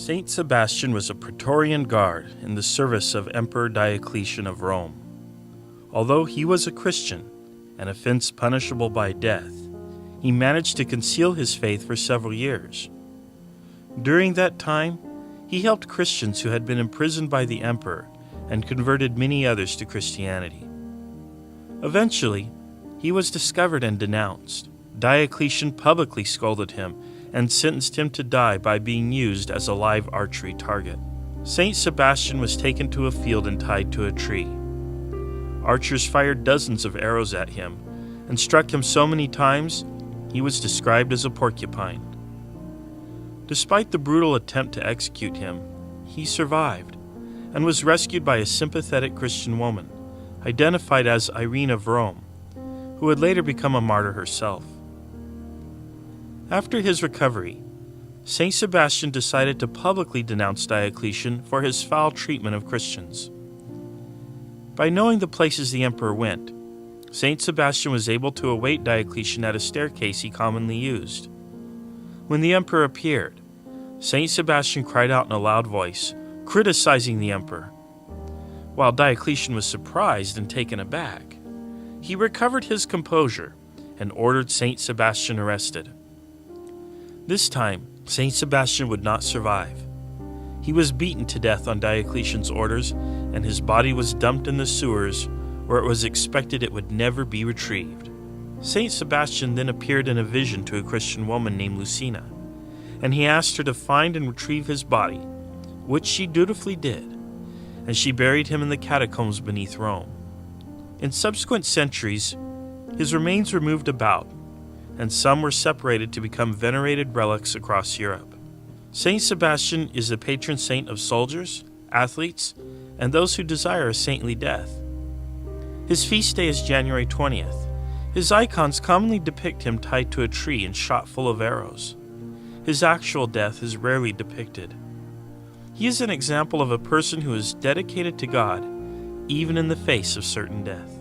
Saint Sebastian was a Praetorian guard in the service of Emperor Diocletian of Rome. Although he was a Christian, an offense punishable by death, he managed to conceal his faith for several years. During that time, he helped Christians who had been imprisoned by the emperor and converted many others to Christianity. Eventually, he was discovered and denounced. Diocletian publicly scolded him and sentenced him to die by being used as a live archery target. Saint Sebastian was taken to a field and tied to a tree. Archers fired dozens of arrows at him and struck him so many times he was described as a porcupine. Despite the brutal attempt to execute him, he survived and was rescued by a sympathetic Christian woman, identified as Irene of Rome, who would later become a martyr herself. After his recovery, Saint Sebastian decided to publicly denounce Diocletian for his foul treatment of Christians. By knowing the places the emperor went, Saint Sebastian was able to await Diocletian at a staircase he commonly used. When the emperor appeared, Saint Sebastian cried out in a loud voice, criticizing the emperor. While Diocletian was surprised and taken aback, he recovered his composure and ordered Saint Sebastian arrested. This time, Saint Sebastian would not survive. He was beaten to death on Diocletian's orders, and his body was dumped in the sewers, where it was expected it would never be retrieved. Saint Sebastian then appeared in a vision to a Christian woman named Lucina, and he asked her to find and retrieve his body, which she dutifully did, and she buried him in the catacombs beneath Rome. In subsequent centuries, his remains were moved about, and some were separated to become venerated relics across Europe. Saint Sebastian is the patron saint of soldiers, athletes, and those who desire a saintly death. His feast day is January 20th. His icons commonly depict him tied to a tree and shot full of arrows. His actual death is rarely depicted. He is an example of a person who is dedicated to God, even in the face of certain death.